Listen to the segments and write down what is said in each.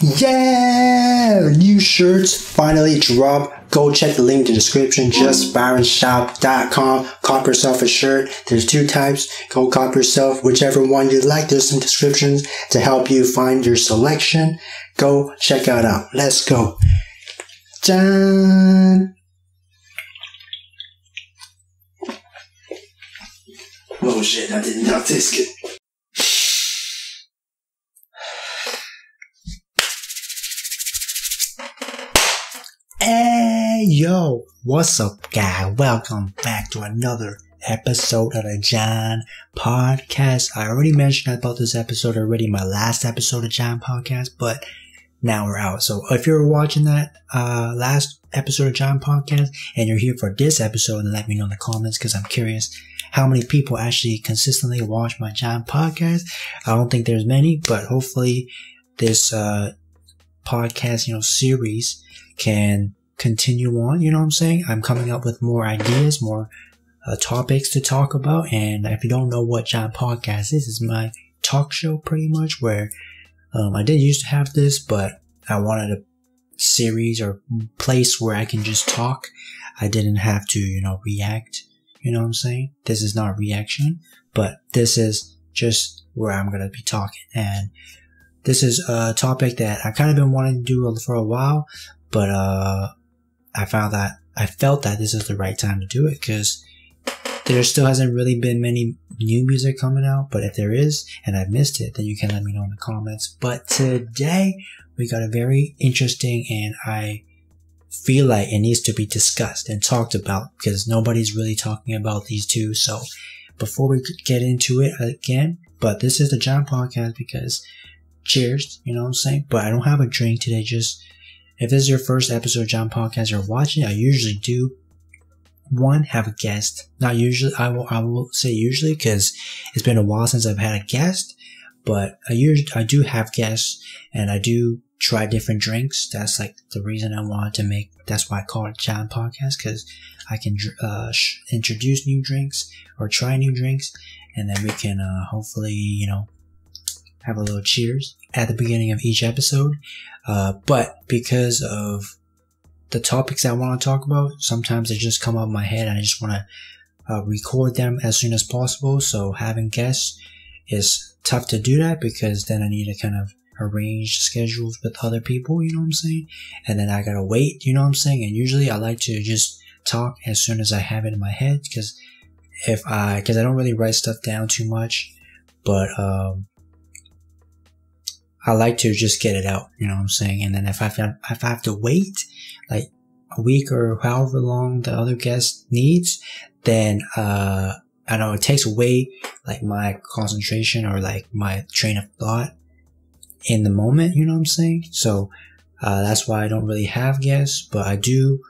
Yeah! New shirts finally dropped. Go check the link in the description. JustByronShop.com. Cop yourself a shirt. There's 2 types. Go cop yourself whichever one you like. There's some descriptions to help you find your selection. Go check it out. Let's go. Jjan! Oh shit, that did not taste good. Hey yo, what's up guys? Welcome back to another episode of the Jjan podcast. I already mentioned about this episode already in my last episode of Jjan podcast, but now we're out. So if you're watching that last episode of Jjan podcast and you're here for this episode, then let me know in the comments because I'm curious how many people actually consistently watch my Jjan podcast. I don't think there's many, but hopefully this podcast, series can continue on. You know what I'm saying? I'm coming up with more ideas, more topics to talk about. And if you don't know what Jjan podcast is, it's my talk show pretty much where I did used to have this, but I wanted a series or place where I can just talk. I didn't have to, react. You know what I'm saying? This is not reaction, but this is just where I'm going to be talking. And this is a topic that I kind of been wanting to do for a while, but I felt that this is the right time to do it because there still hasn't really been many new music coming out. But if there is, and I've missed it, then you can let me know in the comments. But today we got a very interesting, and I feel like it needs to be discussed and talked about because nobody's really talking about these two. So before we get into it again, but this is the Jjan podcast because cheers, you know what I'm saying? But I don't have a drink today. Just if this is your first episode of Jjan podcast you're watching, I usually do have a guest. Not usually, I will say usually because it's been a while since I've had a guest, but I do have guests and I do try different drinks. That's like the reason I wanted to make, that's why I call it Jjan podcast, because I can introduce new drinks or try new drinks, and then we can hopefully, have a little cheers at the beginning of each episode. But because of the topics I want to talk about, sometimes they just come out of my head and I just want to record them as soon as possible. So having guests is tough to do that because then I need to kind of arrange schedules with other people, you know what I'm saying? And then I gotta wait, you know what I'm saying? And usually I like to just talk as soon as I have it in my head because I don't really write stuff down too much, but I like to just get it out, you know what I'm saying? And then if I have to wait like a week or however long the other guest needs, then I know it takes away like my concentration or like my train of thought in the moment, you know what I'm saying? So that's why I don't really have guests, but I do.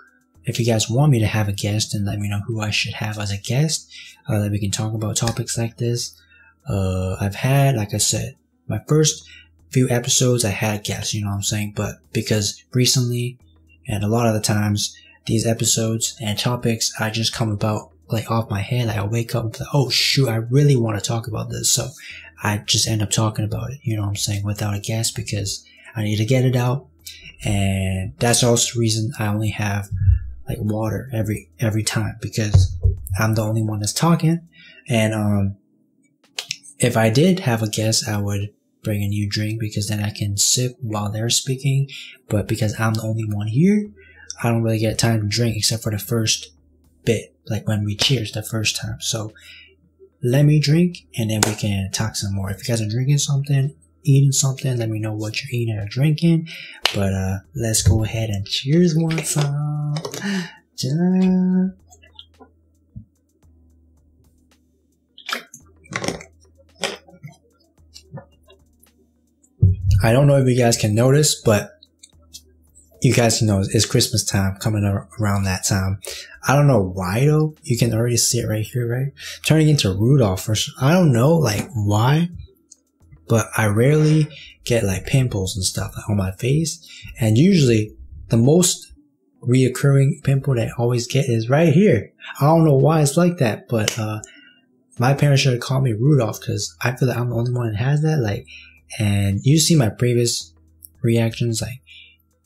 If you guys want me to have a guest, then let me know who I should have as a guest, that we can talk about topics like this. I've had, like I said, my first few episodes I had guests, you know what I'm saying? But because recently, and a lot of the times, these episodes and topics, I just come about like off my head. Like I wake up and like, oh shoot, I really want to talk about this. So I just end up talking about it, you know what I'm saying, without a guest because I need to get it out. And that's also the reason I only have like water every time because I'm the only one that's talking. And if I did have a guest, I would bring a new drink because then I can sip while they're speaking. But because I'm the only one here, I don't really get time to drink except for the first bit, like when we cheers the first time. So let me drink and then we can talk some more. If you guys are drinking something, eating something, let me know what you're eating or drinking. But let's go ahead and cheers one time. Jjan. I don't know if you guys can notice, but you guys know it's Christmas time coming around that time. I don't know why though. You can already see it right here, right? Turning into Rudolph. I don't know like why, but I rarely get like pimples and stuff on my face. And usually the most reoccurring pimple that I always get is right here. I don't know why it's like that, but my parents should have called me Rudolph because I feel like I'm the only one that has that. Like, and you see my previous reactions, like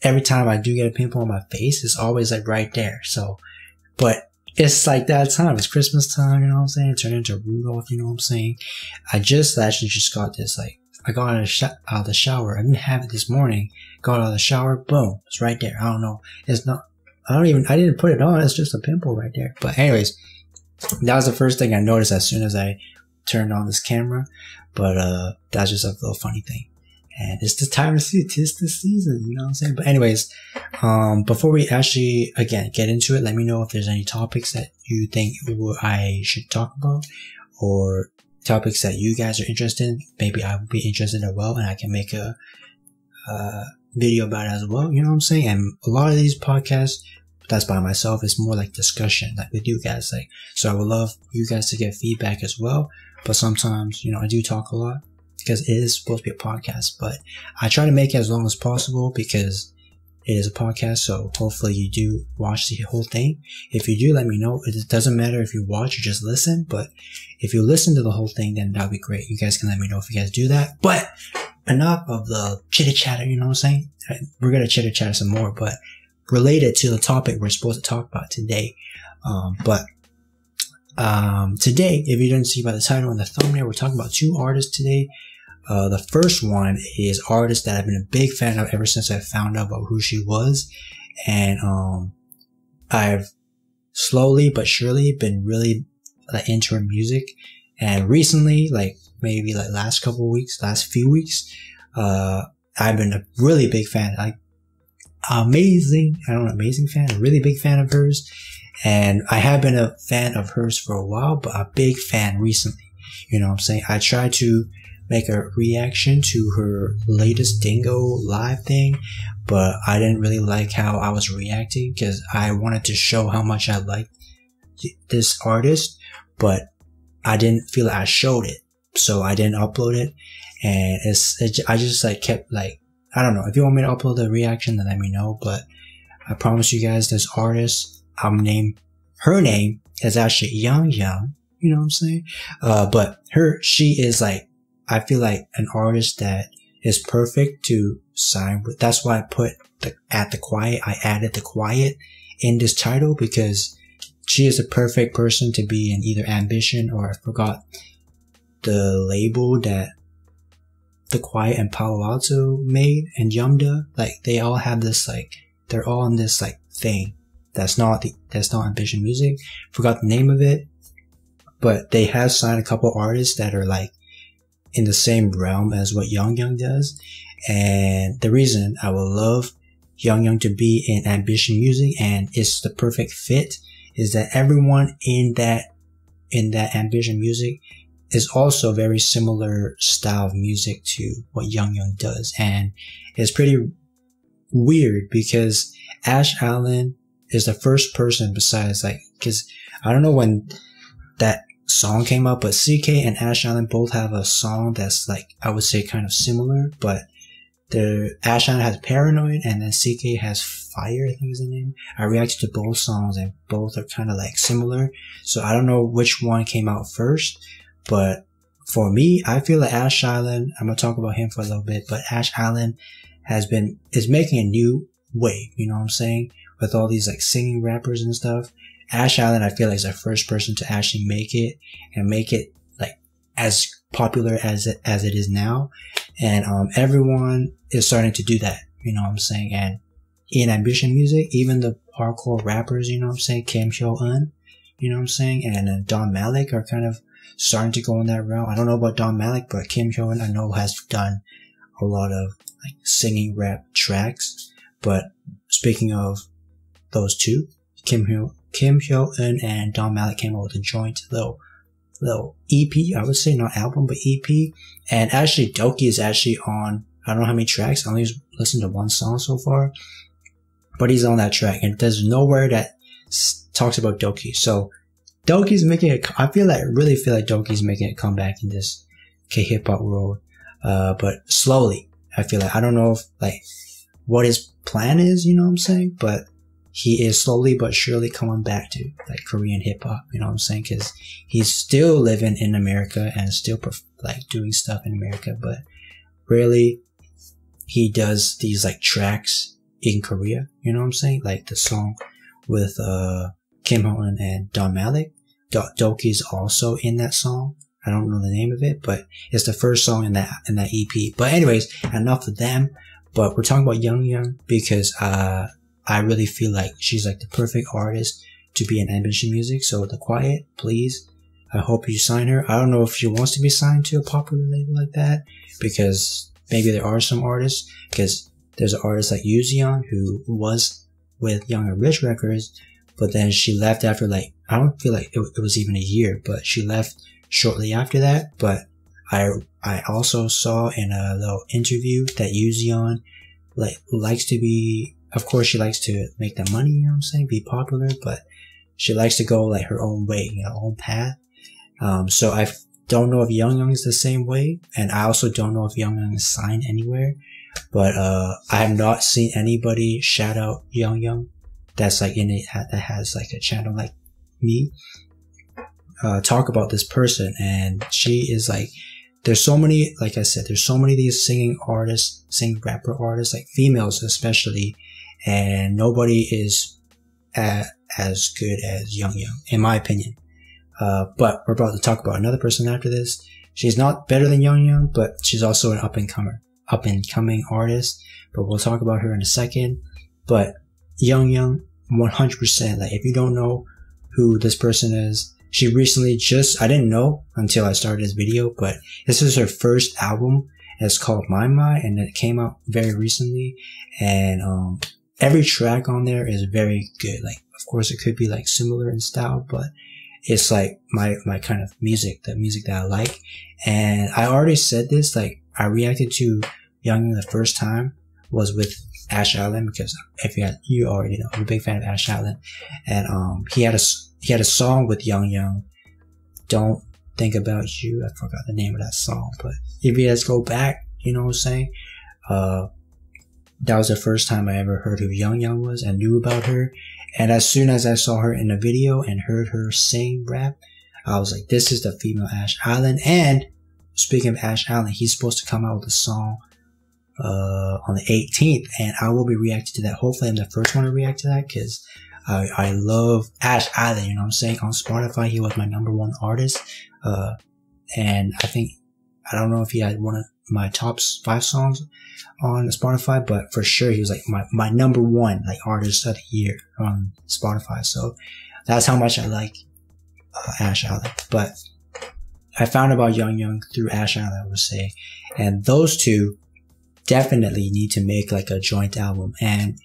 every time I do get a pimple on my face, it's always like right there. So, but it's like that time. It's Christmas time, you know what I'm saying? Turn into Rudolph, you know what I'm saying? I just got this, like, I got out of the shower. I didn't have it this morning. Got out of the shower, boom, it's right there. I don't know. It's not, I didn't put it on. It's just a pimple right there. But anyways, that was the first thing I noticed as soon as I turned on this camera. But, that's just a little funny thing. And it's the time to see it. It's the season, you know what I'm saying? But anyways, before we actually, again, get into it, let me know if there's any topics that you think I should talk about, or topics that you guys are interested in. Maybe I would be interested as well, and I can make a video about it as well, you know what I'm saying? And a lot of these podcasts, that's by myself, is more like discussion, like with you guys. Like, so I would love you guys to get feedback as well. But sometimes, you know, I do talk a lot, because it is supposed to be a podcast, but I try to make it as long as possible because it is a podcast. So hopefully you do watch the whole thing. If you do, let me know. It doesn't matter if you watch or just listen, but if you listen to the whole thing, then that'll be great. You guys can let me know if you guys do that. But enough of the chitter chatter, you know what I'm saying? We're going to chitter chatter some more, but related to the topic we're supposed to talk about today. Today, if you didn't see by the title and the thumbnail, we're talking about two artists today. The first one is artist that I've been a big fan of ever since I found out about who she was. And, I've slowly but surely been really into her music. And recently, like maybe like last few weeks, I've been a really big fan, a really big fan of hers. And I have been a fan of hers for a while, but a big fan recently. You know what I'm saying? I tried to make a reaction to her latest Dingo live thing, but I didn't really like how I was reacting because I wanted to show how much I liked this artist, but I didn't feel like I showed it, so I didn't upload it. And I just like kept like, I don't know, if you want me to upload the reaction, then let me know. But I promise you guys, this artist, her name is actually YONGYONG, you know what I'm saying? But she is like, I feel like an artist that is perfect to sign with. That's why I put I added the quiet in this title, because she is the perfect person to be in either Ambition, or I forgot the label that The Quiet and Palo Alto made, and Yumda. Like, they all have this, like, they're all in this like thing. That's not Ambition Music. Forgot the name of it. But they have signed a couple artists that are like in the same realm as what YONGYONG does. And the reason I would love YONGYONG to be in Ambition Music, and it's the perfect fit, is that everyone in that Ambition Music is also very similar style of music to what YONGYONG does. And it's pretty weird because Ash Allen is the first person besides, like, cause I don't know when that song came out, but CK and Ash Allen both have a song that's like, I would say kind of similar, but the Ash Allen has Paranoid and then CK has Fire, I think is the name. I reacted to both songs and both are kind of like similar. So I don't know which one came out first, but for me, I feel like Ash Allen, I'm going to talk about him for a little bit, but Ash Allen is making a new wave, you know what I'm saying? With all these like singing rappers and stuff. Ash Allen, I feel like, is the first person to actually make it like as popular as it is now. And, everyone is starting to do that, you know what I'm saying? And in Ambition Music, even the hardcore rappers, you know what I'm saying? Kim Hyo-eun, you know what I'm saying? And Don Malik are kind of starting to go in that route. I don't know about Don Malik, but Kim Hyo-eun, I know, has done a lot of like singing rap tracks. But speaking of those two, Kim Hyo-eun and Don Malik came out with a joint little EP, I would say, not album, but EP. And actually, Doki is actually on, I don't know how many tracks, I only listened to one song so far, but he's on that track, and there's nowhere that talks about Doki. So Doki's really feel like Doki's making a comeback in this K-hip-hop world, but slowly. I feel like, I don't know if like what his plan is, you know what I'm saying, but he is slowly but surely coming back to like Korean hip hop, you know what I'm saying? Cause he's still living in America and still like doing stuff in America, but really he does these like tracks in Korea. You know what I'm saying? Like the song with Kim Ho-eun and Don Malik. Doki's also in that song. I don't know the name of it, but it's the first song in that EP. But anyways, enough of them. But we're talking about YONGYONG because I really feel like she's like the perfect artist to be in Ambition Music. So The Quiet, please, I hope you sign her. I don't know if she wants to be signed to a popular label like that, because maybe there are some artists, because there's an artist like Jjan who was with Young and Rich Records, but then she left after like, I don't feel like it was even a year, but she left shortly after that. But I also saw in a little interview that Jjan likes to be, of course she likes to make the money, you know what I'm saying, be popular, but she likes to go like her own way, you know, own path. So I don't know if YONGYONG is the same way, and I also don't know if YONGYONG is signed anywhere, but I have not seen anybody shout out YONGYONG that's like in it, that has like a channel like me, talk about this person. And she is like, there's so many, like I said, there's so many of these singing rapper artists, like females especially, and nobody is as good as YONGYONG, in my opinion. But we're about to talk about another person after this. She's not better than YONGYONG, but she's also an up and coming artist. But we'll talk about her in a second. But YONGYONG, 100%. Like, if you don't know who this person is, she recently I didn't know until I started this video, but this is her first album. It's called My, and it came out very recently. And every track on there is very good. Like, of course, it could be like similar in style, but it's like my kind of music, the music that I like. And I already said this, like, I reacted to YONGYONG the first time was with Ash Allen, because if you already know, I'm a big fan of Ash Allen. And he had a song with YONGYONG, Don't Think About You. I forgot the name of that song, but if you guys go back, you know what I'm saying? That was the first time I ever heard who YONGYONG was and knew about her. And as soon as I saw her in a video and heard her sing rap, I was like, this is the female Ash Allen. And speaking of Ash Allen, he's supposed to come out with a song on the 18th, and I will be reacting to that. Hopefully I'm the first one to react to that, because I love Ash Allen, you know what I'm saying? On Spotify, he was my #1 artist. And I don't know if he had one of my top 5 songs on Spotify, but for sure he was like my #1 like artist of the year on Spotify. So that's how much I like Ash Allen. But I found about YONGYONG through Ash Allen, I would say, and those two definitely need to make like a joint album. And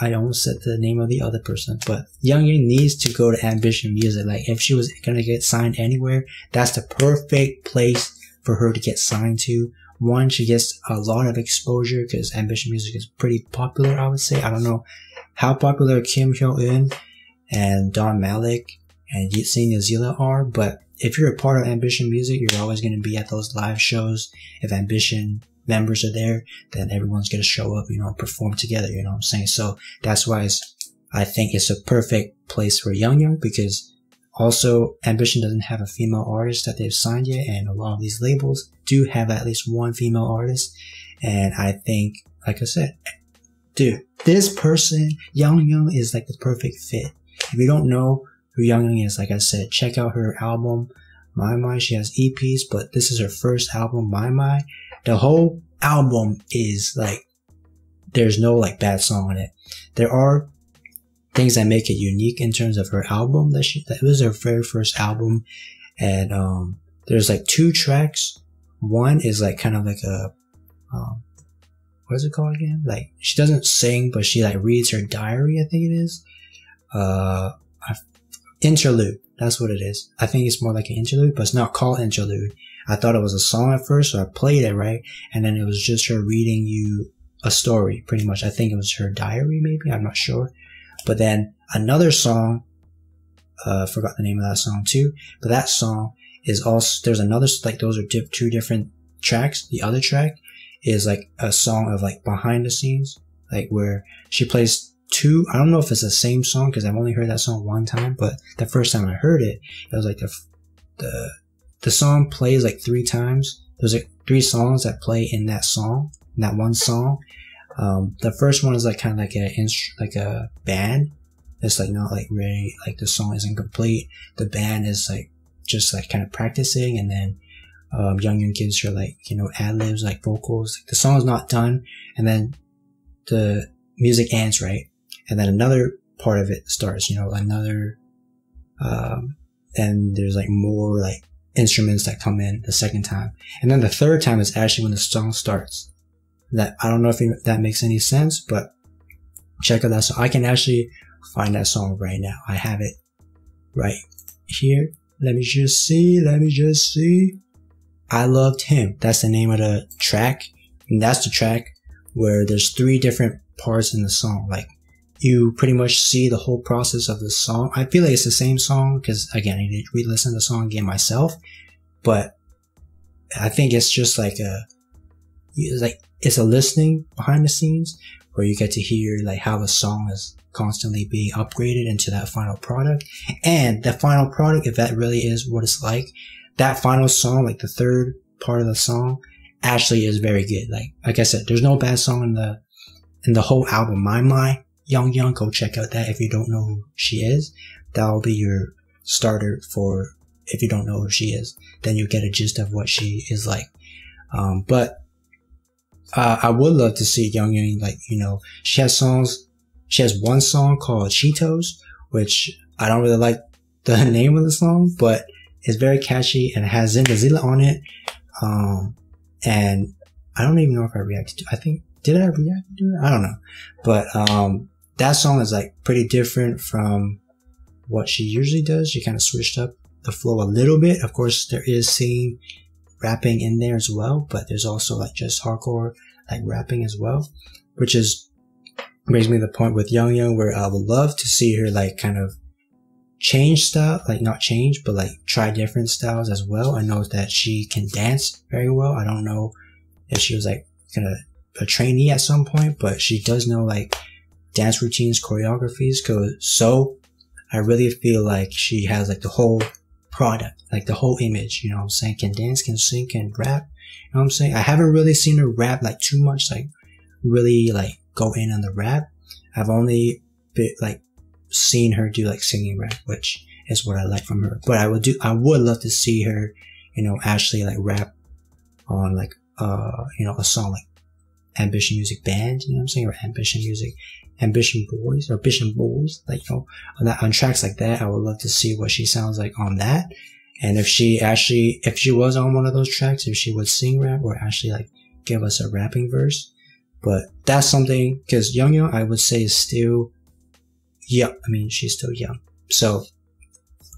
I almost said the name of the other person, but YONGYONG needs to go to Ambition Music. Like, if she was gonna get signed anywhere, that's the perfect place for her to get signed to. One, she gets a lot of exposure because Ambition Music is pretty popular, I would say. I don't know how popular Kim Ho-eun and Don Malik and Yitsin Yazila are, but if you're a part of Ambition Music, you're always going to be at those live shows. If Ambition members are there, then everyone's going to show up, you know, perform together, you know what I'm saying? So that's why I think it's a perfect place for YONGYONG, because also Ambition doesn't have a female artist that they've signed yet, and a lot of these labels do have at least one female artist. And I think, like I said, dude, this person, YONGYONG, is like the perfect fit. If you don't know who YONGYONG is, like I said, check out her album, My. She has EPs, but this is her first album, My. The whole album is like, there's no like bad song on it. There are things that make it unique in terms of her album. That was her very first album. And there's like 2 tracks. One is like kind of like a what is it called again? Like, she doesn't sing, but she like reads her diary, I think it is. Interlude. That's what it is. I think it's more like an interlude, but it's not called interlude. I thought it was a song at first, so I played it, right? And then it was just her reading you a story, pretty much. I think it was her diary, maybe. I'm not sure. But then another song, forgot the name of that song too. But that song is also, there's another, like, those are 2 different tracks. The other track is like a song of like behind the scenes, like where she plays 2, I don't know if it's the same song because I've only heard that song 1 time, but the first time I heard it, it was like the song plays like 3 times. 3 songs that play in that one song. The first one is like kind of like a band. It's like not like really, like the song isn't complete. The band is like just like kind of practicing, and then YONGYONG gives her like, you know, ad-libs, like vocals. Like the song is not done, and then the music ends, right? And then another part of it starts, you know, and there's like more like instruments that come in the second time. And then the third time is actually when the song starts. That, I don't know if that makes any sense, but check out that song. I can actually find that song right now. I have it right here. Let me just see. I Loved Him. That's the name of the track. And that's the track where there's 3 different parts in the song. Like, you pretty much see the whole process of the song. I feel like it's the same song because, again, I need to re-listen to the song again myself. But I think it's just like it's a listening behind the scenes where you get to hear like how the song is constantly being upgraded into that final product. And the final product, if that really is what it's like, that final song, like the third part of the song, actually is very good. Like I said, there's no bad song in the whole album. My YONGYONG, go check out that if you don't know who she is. That'll be your starter for if you don't know who she is. Then you get a gist of what she is like. But I would love to see YONGYONG, like, you know, she has one song called Cheetos, which I don't really like the name of the song, but it's very catchy and it has Zilla on it. And I don't even know if I reacted to it. Did I react to it? I don't know. But, that song is like pretty different from what she usually does. She kind of switched up the flow a little bit. Of course, there is singing, rapping in there as well, but there's also like just hardcore like rapping as well, which brings me to the point with YONGYONG where I would love to see her like kind of change style, like not change, but like try different styles as well. I know that she can dance very well. I don't know if she was like a trainee at some point, but she does know like dance routines, choreographies. So I really feel like she has like the whole product, like the whole image, you know what I'm saying? Can dance, can sing, can rap, you know what I'm saying? I haven't really seen her rap like too much, like really like go in on the rap. I've only seen her do like singing rap, which is what I like from her. But I would love to see her, you know, actually like rap on like, you know, a song like Ambition Music Band, you know what I'm saying? Or Ambition Boys, like, you know, on tracks like that. I would love to see what she sounds like on that. And if she was on one of those tracks, if she would sing rap or actually like give us a rapping verse. But that's something, because YONGYONG, I would say, is still young. I mean, she's still young. So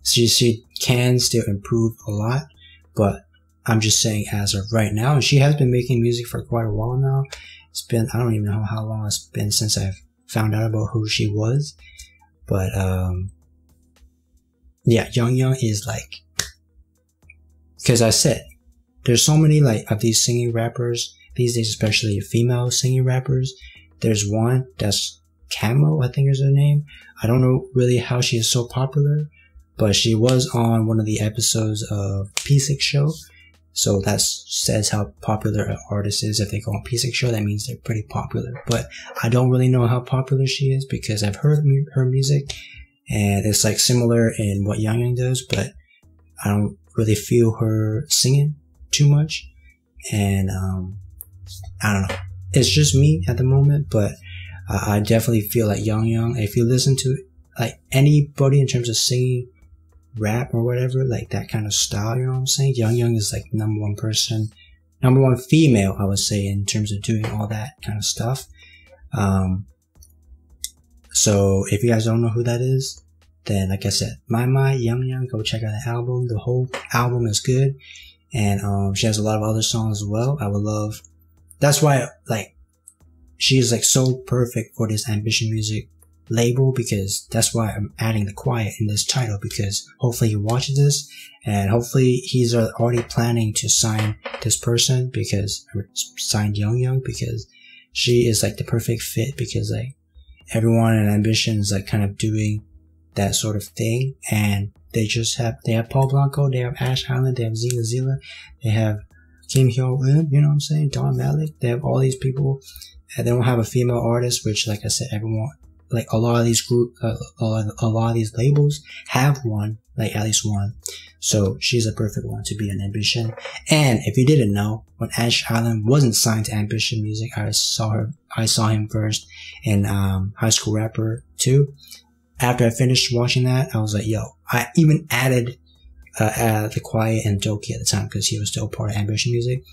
she can still improve a lot, but I'm just saying as of right now, and she has been making music for quite a while now. It's been, I don't even know how long it's been since I've found out about who she was. But, yeah, YONGYONG is like, because I said, there's so many like of these singing rappers these days, especially female singing rappers. There's one that's Camo, I think is her name. I don't know really how she is so popular, but she was on one of the episodes of P6 show. So that says how popular an artist is. If they go on P6 show, that means they're pretty popular. But I don't really know how popular she is because I've heard her music and it's like similar in what YONGYONG does, but I don't really feel her singing too much. And I don't know. It's just me at the moment, but I definitely feel like YONGYONG, if you listen to like anybody in terms of singing rap or whatever, like that kind of style, you know what I'm saying? YONGYONG is like number one female, I would say, in terms of doing all that kind of stuff. So if you guys don't know who that is, then like I said, YONGYONG, go check out the album. The whole album is good. And she has a lot of other songs as well. That's why like she's like so perfect for this Ambition Music label, because that's why I'm adding the quiet in this title, because hopefully he watches this and hopefully he's already planning to sign this person, or sign YONGYONG, because she is like the perfect fit, because like everyone in Ambition is like kind of doing that sort of thing, and they have Paul Blanco, they have Ash Island, they have Zilla, they have Kim Hyo-eun, you know what I'm saying? Don Malik. They have all these people, and they don't have a female artist, which, like I said, everyone, like a lot of these a lot of these labels have one, like at least one. So she's a perfect one to be an Ambition. And if you didn't know, when Ash Allen wasn't signed to Ambition Music, I saw him first in High School Rapper 2. After I finished watching that, I was like, yo, I even added The Quiet and Doki at the time because he was still part of Ambition Music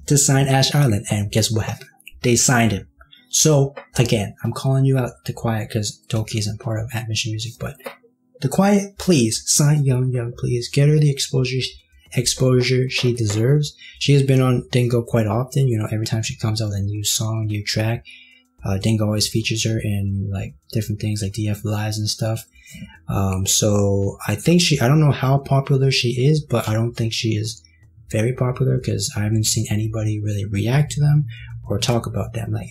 to sign Ash Allen. And guess what happened? They signed him. So again, I'm calling you out, The Quiet, because Doki isn't part of Ambition Music, but The Quiet, please sign YONGYONG, please get her the exposure she deserves. She has been on Dingo quite often. You know, every time she comes out with a new song, new track, Dingo always features her in like different things like DF Lives and stuff. So I think I don't know how popular she is, but I don't think she is very popular because I haven't seen anybody really react to them or talk about them like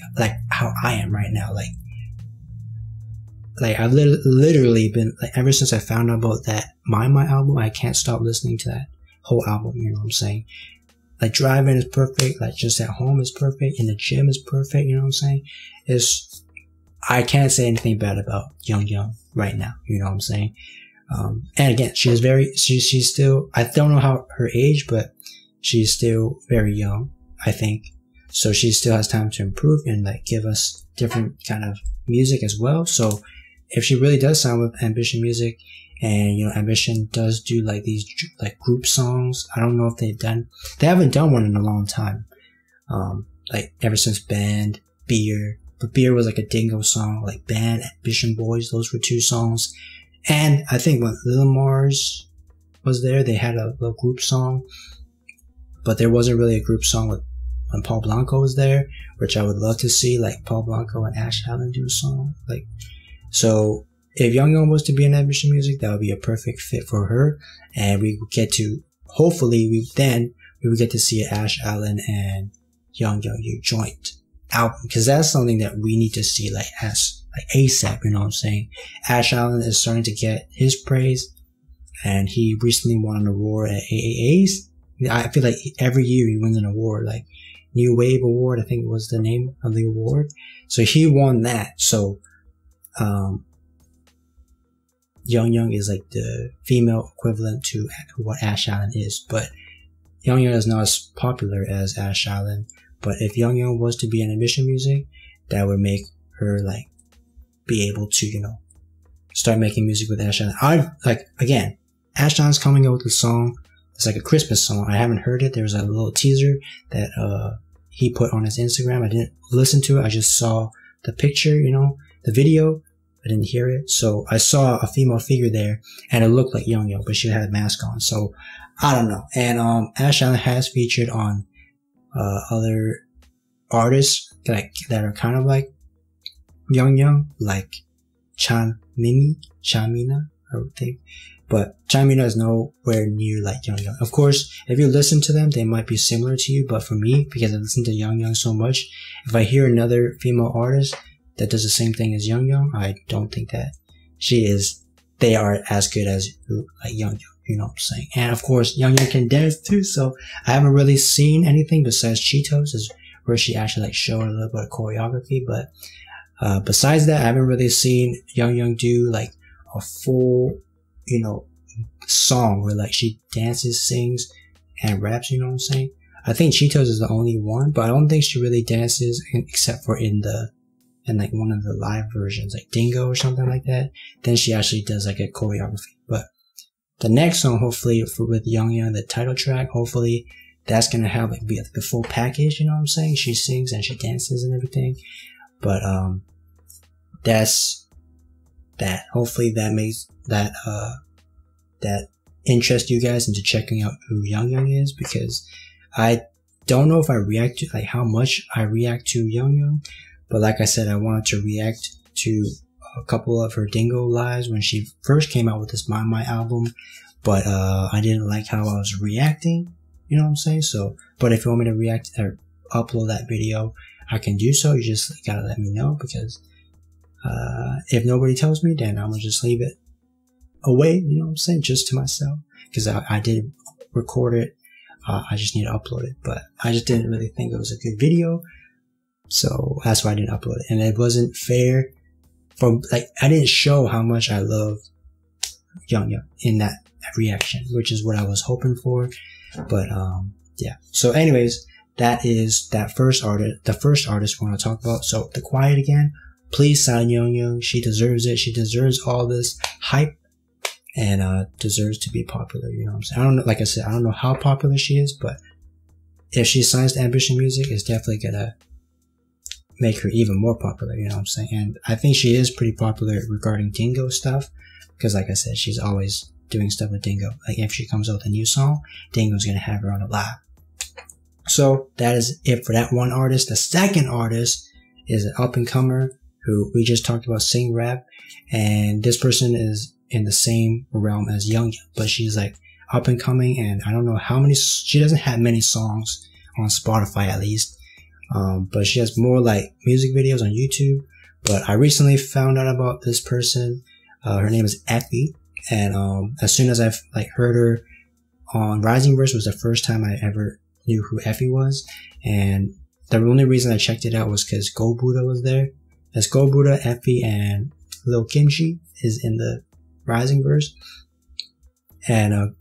how I am right now. Like I've literally been, like, ever since I found out about that My album, I can't stop listening to that whole album, you know what I'm saying? Like driving is perfect, like just at home is perfect, in the gym is perfect, you know what I'm saying? I can't say anything bad about YONGYONG right now, you know what I'm saying? And again, she's still, I don't know how her age, but she's still very young, I think. So she still has time to improve and like give us different kind of music as well. So if she really does sign with Ambition Music, and you know, Ambition does do like these like group songs, I don't know if they haven't done one in a long time. Like ever since Band, Beer, but Beer was like a Dingo song, like Band, Ambition Boys, those were two songs. And I think when Lil Mars was there, they had a little group song, but there wasn't really a group song when Paul Blanco was there, which I would love to see, like Paul Blanco and Ash Allen do a song. Like, so if YONGYONG was to be in Ambition Music, that would be a perfect fit for her, and we would get to, hopefully we would get to see Ash Allen and YONGYONG joint album, because that's something that we need to see like ASAP, you know what I'm saying? Ash Allen is starting to get his praise, and he recently won an award at AAA's. I feel like every year he wins an award, like New Wave Award, I think was the name of the award. So he won that. So, YONGYONG is like the female equivalent to what Ash Allen is, but YONGYONG is not as popular as Ash Allen. But if YONGYONG was to be in Ambition Music, that would make her like be able to, you know, start making music with Ash Allen. Again, Ash Allen's coming out with a song. It's like a Christmas song. I haven't heard it. There was a little teaser that he put on his Instagram. I didn't listen to it. I just saw the picture, you know, the video. I didn't hear it. So I saw a female figure there, and it looked like YONGYONG, but she had a mask on. So I don't know. And Ash Allen has featured on other artists that are kind of like YONGYONG, like Chanmina, I would think. But Chanmina is nowhere near like YONGYONG. Of course, if you listen to them, they might be similar to you. But for me, because I listen to YONGYONG so much, if I hear another female artist that does the same thing as YONGYONG, I don't think that they are as good as like YONGYONG. You know what I'm saying? And of course, YONGYONG can dance too. So I haven't really seen anything besides Cheetos, is where she actually like showed a little bit of choreography. But besides that, I haven't really seen YONGYONG do like a full, you know, song where like she dances, sings, and raps. You know what I'm saying? I think Cheetos is the only one, but I don't think she really dances except for in like one of the live versions, like Dingo or something like that. Then she actually does like a choreography. But the next song, hopefully with YONGYONG, the title track, hopefully that's gonna have like be the full package. You know what I'm saying? She sings and she dances and everything. But that's that. Hopefully that makes that interest you guys into checking out who YONGYONG is, because I don't know if I react to like how much I react to YONGYONG. But like I said, I wanted to react to a couple of her Dingo lives when she first came out with this My album. But I didn't like how I was reacting. You know what I'm saying? So, but if you want me to react or upload that video, I can do so. You just gotta let me know, because if nobody tells me, then I'm gonna just leave it away. You know what I'm saying? Just to myself, because I did record it I just need to upload it, but I just didn't really think it was a good video. So that's why I didn't upload it. And it wasn't fair for, like, I didn't show how much I love YONGYONG in that reaction, which is what I was hoping for. But, yeah. So anyways, that is the first artist we want to talk about. So The Quiet again. Please sign YONGYONG. She deserves it. She deserves all this hype and, deserves to be popular. You know what I'm saying? I don't know, like I said, I don't know how popular she is, but if she signs to Ambition Music, it's definitely gonna make her even more popular. You know what I'm saying? And I think she is pretty popular regarding Dingo stuff. Because like I said, she's always doing stuff with Dingo. Like if she comes out with a new song, Dingo's gonna have her on a live. So that is it for that one artist. The second artist is an up-and-comer who we just talked about, sing rap. And this person is in the same realm as YONGYONG, but she's like up-and-coming, and I don't know how many, she doesn't have many songs on Spotify at least. But she has more like music videos on YouTube. But I recently found out about this person. Her name is Effie. And, as soon as I've like heard her on Rising Verse was the first time I ever knew who Effie was. And the only reason I checked it out was because Go Buddha was there. As Go Buddha, Effie, and Lil Kimchi is in the Rising Verse. And,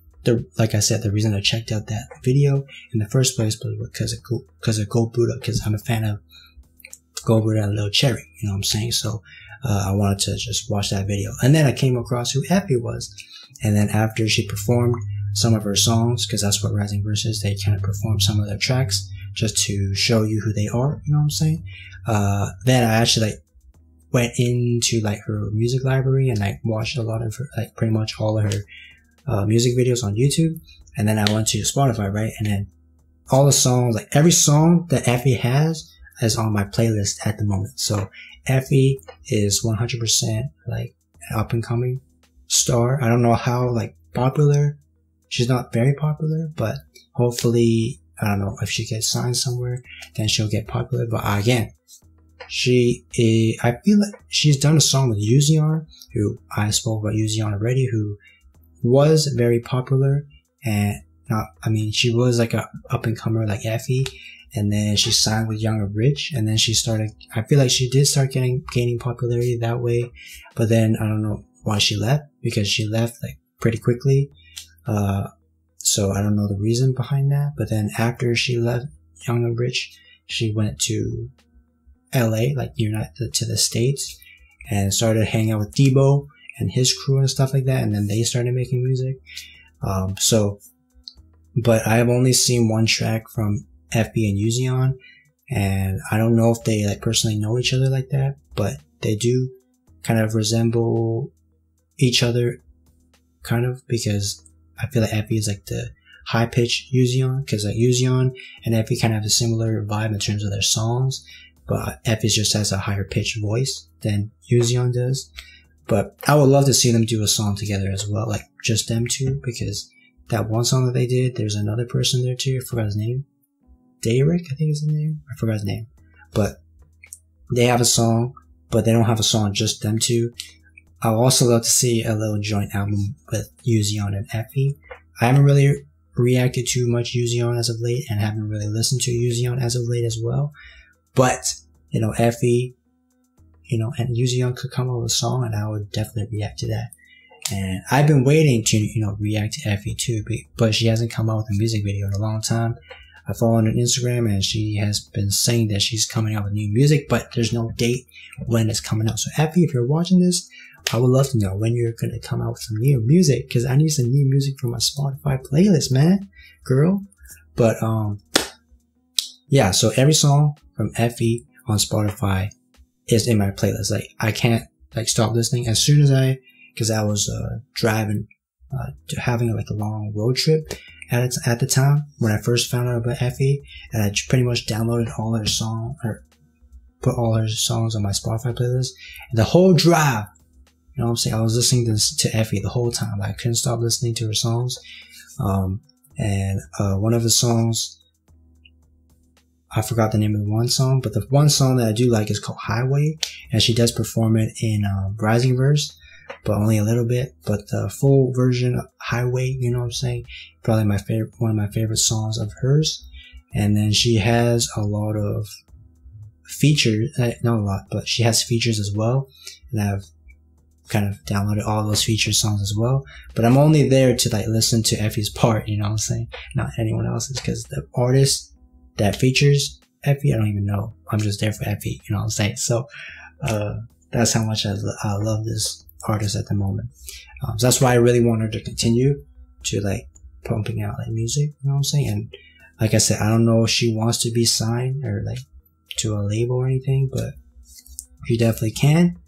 like I said, the reason I checked out that video in the first place was because of Go Buddha, because I'm a fan of Go Buddha and Lil Cherry, you know what I'm saying? So, I wanted to just watch that video. And then I came across who Effie was. And then after she performed some of her songs, because that's what Rising Verse is, they kind of perform some of their tracks just to show you who they are, you know what I'm saying? Then I actually like went into like her music library and like watched a lot of her, like pretty much all of her music videos on YouTube. And then I went to Spotify, right? And then all the songs, like every song that Effie has is on my playlist at the moment. So Effie is 100% like an up and coming star. I don't know how like popular. She's not very popular, but hopefully, I don't know, if she gets signed somewhere, then she'll get popular. But again, I feel like she's done a song with Jjan, who I spoke about Jjan already, who was very popular, and she was like a up and comer like Effie, and then she signed with Young and Rich, and then I feel like she did start gaining popularity that way, but then I don't know why she left, because she left like pretty quickly, so I don't know the reason behind that. But then after she left Young and Rich, she went to LA, like to the States, and started hanging out with Debo and his crew and stuff like that, and then they started making music. But I have only seen one track from Effie and Jjan, and I don't know if they like personally know each other like that, but they do kind of resemble each other, kind of, because I feel like Effie is like the high pitched Jjan, because like Jjan and Effie kind of have a similar vibe in terms of their songs, but Effie just has a higher pitched voice than Jjan does. But I would love to see them do a song together as well, like just them two, because that one song that they did, there's another person there too. I forgot his name. Derek, I think is his name. I forgot his name. But they have a song, but they don't have a song just them two. I would also love to see a little joint album with Jjan and Effie. I haven't really reacted to much Jjan as of late, and haven't really listened to Jjan as of late as well. But, you know, Effie, you know, and Jjan could come up with a song, and I would definitely react to that. And I've been waiting to, you know, react to Effie too, but she hasn't come out with a music video in a long time. I follow her on Instagram, and she has been saying that she's coming out with new music, but there's no date when it's coming out. So Effie, if you're watching this, I would love to know when you're going to come out with some new music, because I need some new music for my Spotify playlist, man, girl. But, yeah, so every song from Effie on Spotify is in my playlist. Like, I can't, like, stop listening. As soon as because I was, driving, having, like, a long road trip at the time when I first found out about Effie, and I pretty much downloaded all her songs, or put all her songs on my Spotify playlist. And the whole drive, you know what I'm saying, I was listening to Effie the whole time. I couldn't stop listening to her songs. And one of the songs, I forgot the name of the one song, but the one song that I do like is called Highway, and she does perform it in Rising Verse. but only a little bit. But the full version, Highway, you know what I'm saying? Probably my favorite, one of my favorite songs of hers. And then she has a lot of features, not a lot, but she has features as well. And I've kind of downloaded all those featured songs as well. But I'm only there to like listen to Effie's part, you know what I'm saying? Not anyone else's, because the artist that features Effie, I don't even know. I'm just there for Effie, you know what I'm saying? So, that's how much I love this artist at the moment. So that's why I really want her to continue to like pumping out like music, you know what I'm saying? And like I said, I don't know if she wants to be signed or like to a label or anything, but she definitely can.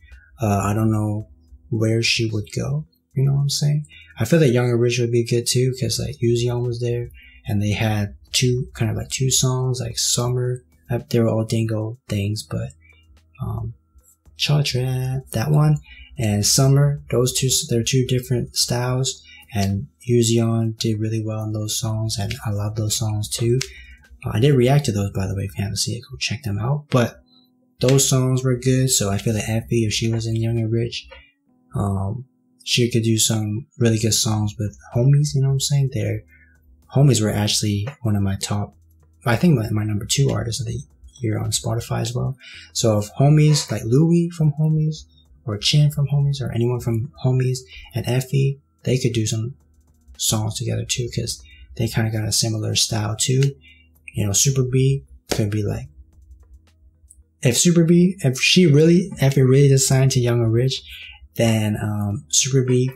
I don't know where she would go, you know what I'm saying? I feel that Young and Rich would be good too, because like YONGYONG was there, and they had two songs, like Summer. They were all Dingo things, but Cha Trap, that one, and Summer, those two, they're two different styles, and YONGYONG did really well in those songs, and I love those songs too. I did react to those, by the way. If you haven't seen it, go check them out. But those songs were good, so I feel that Effie, if she was in Young and Rich, she could do some really good songs with Homies, you know what I'm saying? Their Homies were actually one of my top, I think my number 2 artists of the year on Spotify as well. So if Homies, like Louis from Homies, or Jjan from Homies, or anyone from Homies, and Effie, they could do some songs together too, because they kind of got a similar style too. You know, Super B could be like, if Effie really just signed to Young and Rich, then Super B,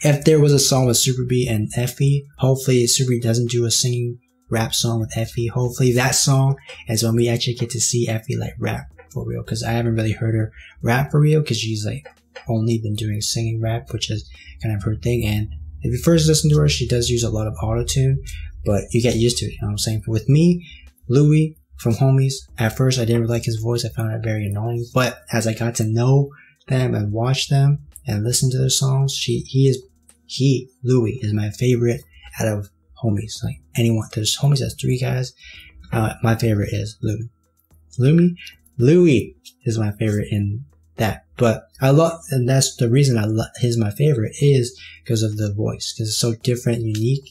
if there was a song with Super B and Effie, hopefully Super B doesn't do a singing rap song with Effie. Hopefully that song is when we actually get to see Effie like rap for real, because I haven't really heard her rap for real, because she's like only been doing singing rap, which is kind of her thing. And if you first listen to her, she does use a lot of auto-tune, but you get used to it, you know what I'm saying? With me, Louis from Homies, at first I didn't really like his voice. I found it very annoying, but as I got to know them and watch them and listen to their songs, Louis is my favorite out of Homies. Like anyone, there's Homies, that's 3 guys. My favorite is Louis is my favorite in that. But I love, and that's the reason he's my favorite, is because of the voice, because it's so different, unique.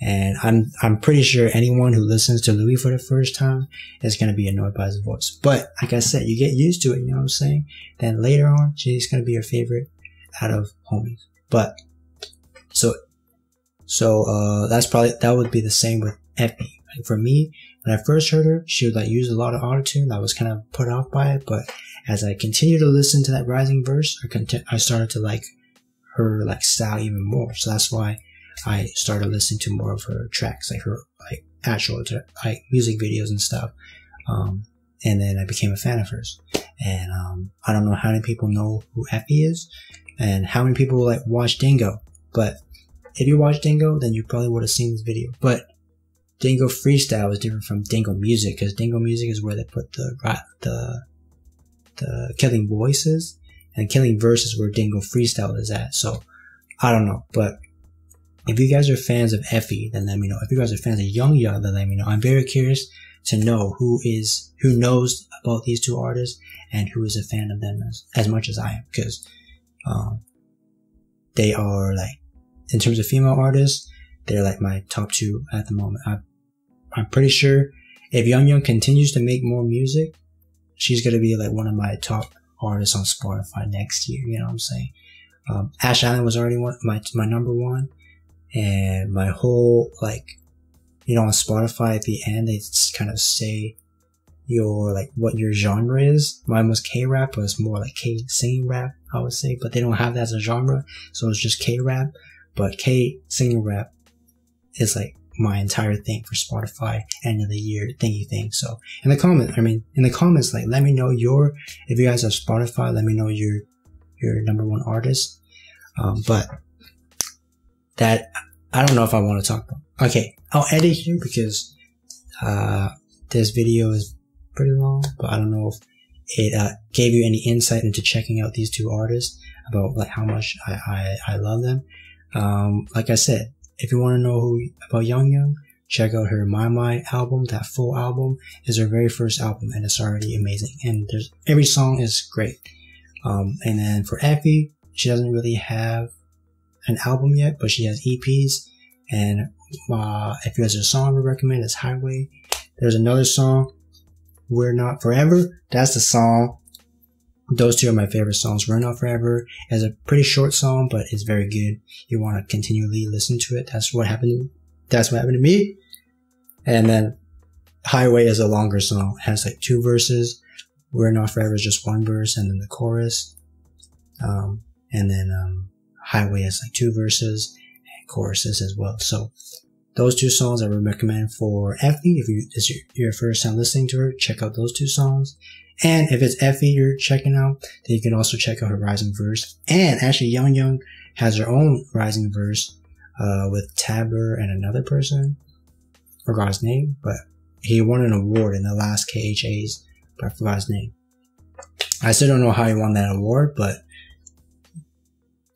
And I'm pretty sure anyone who listens to Louis for the first time is going to be annoyed by his voice. But like I said, you get used to it, you know what I'm saying? Then later on, she's going to be your favorite out of Homies. But so that would be the same with Effie. Like for me, when I first heard her, she would like use a lot of autotune. I was kind of put off by it, but as I continued to listen to that rising verse, I started to like her like style even more. So that's why I started listening to more of her tracks, like her like actual like music videos and stuff. And then I became a fan of hers. And I don't know how many people know who Effie is, and how many people like watch Dingo. But if you watch Dingo, then you probably would have seen this video. But Dingo Freestyle is different from Dingo Music, because Dingo Music is where they put the Killing Voices, and Killing Verses where Dingo Freestyle is at. So I don't know, but if you guys are fans of Effie, then let me know. If you guys are fans of YONGYONG, then let me know. I'm very curious to know who knows about these 2 artists and who is a fan of them as much as I am, because they are like, in terms of female artists, they're like my top 2 at the moment. I'm pretty sure if YONGYONG continues to make more music, she's gonna be like one of my top artists on Spotify next year. You know what I'm saying? Ash Island was already my number 1, and my whole like, you know, on Spotify at the end they kind of say what your genre is. Mine was K-rap, but it's more like K-singing rap, I would say, but they don't have that as a genre, so it's just K-rap. But K-singing rap is like my entire thing for Spotify end of the year thingy thing. So in the comments, like, let me know if you guys have Spotify, let me know your number 1 artist. But that, I don't know if I want to talk about. Okay, I'll edit here because, this video is pretty long, but I don't know if it, gave you any insight into checking out these 2 artists about like how much I love them. Like I said, if you want to know about YONGYONG, check out her My album. That full album is her very first album, and it's already amazing. And every song is great. And then for Effie, she doesn't really have an album yet, but she has EPs. And if there's a song I would recommend, it's Highway. There's another song, We're Not Forever. That's the song. Those two are my favorite songs. We're Not Forever is a pretty short song, but it's very good. You want to continually listen to it. That's what happened to me. And then Highway is a longer song. It has like 2 verses. We're Not Forever is just 1 verse, and then the chorus. And then Highway has like 2 verses and choruses as well. So those 2 songs I would recommend for Effie. If it's your first time listening to her, check out those 2 songs. And if it's Effie you're checking out, then you can also check out her Rising Verse. And actually, YONGYONG has her own Rising Verse with Tabber and another person. Forgot his name, but he won an award in the last KHAs, but I forgot his name. I still don't know how he won that award, but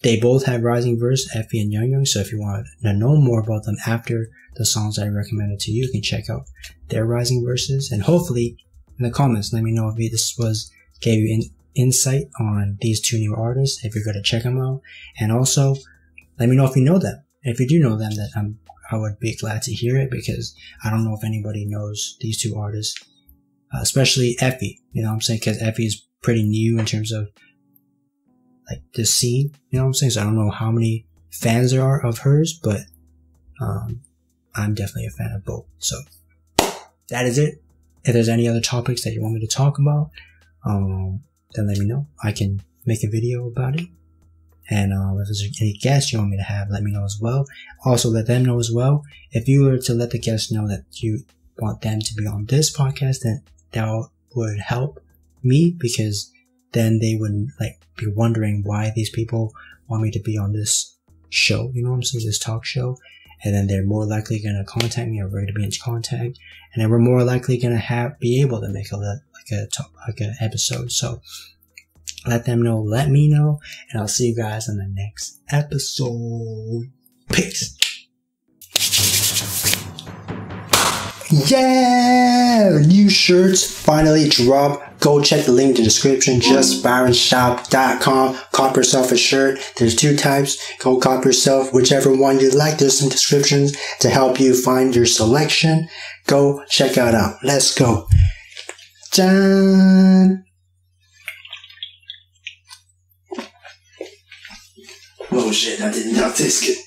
they both have Rising Verse, Effie and YONGYONG. So if you want to know more about them after the songs I recommended to you, you can check out their Rising Verses. And hopefully in the comments, let me know if this gave you insight on these 2 new artists, if you're going to check them out. And also, let me know if you know them. If you do know them, that I would be glad to hear it, because I don't know if anybody knows these 2 artists, especially Effie. You know what I'm saying? Because Effie is pretty new in terms of like this scene. You know what I'm saying? So I don't know how many fans there are of hers, but I'm definitely a fan of both. So that is it. If there's any other topics that you want me to talk about, then let me know. I can make a video about it. And if there's any guests you want me to have, let me know as well. Also, let them know as well. If you were to let the guests know that you want them to be on this podcast, then that would help me, because then they would like be wondering why these people want me to be on this show. You know what I'm saying? This talk show. And then they're more likely going to contact me, or we're going to be in contact. And then we're more likely going to be able to make an episode. So let them know, let me know, and I'll see you guys in the next episode. Peace. Yeah! New shirts finally dropped. Go check the link in the description. JustByronShop.com. Cop yourself a shirt. There's 2 types. Go cop yourself whichever one you like. There's some descriptions to help you find your selection. Go check it out. Let's go. Jjan. Oh shit, that did not taste good.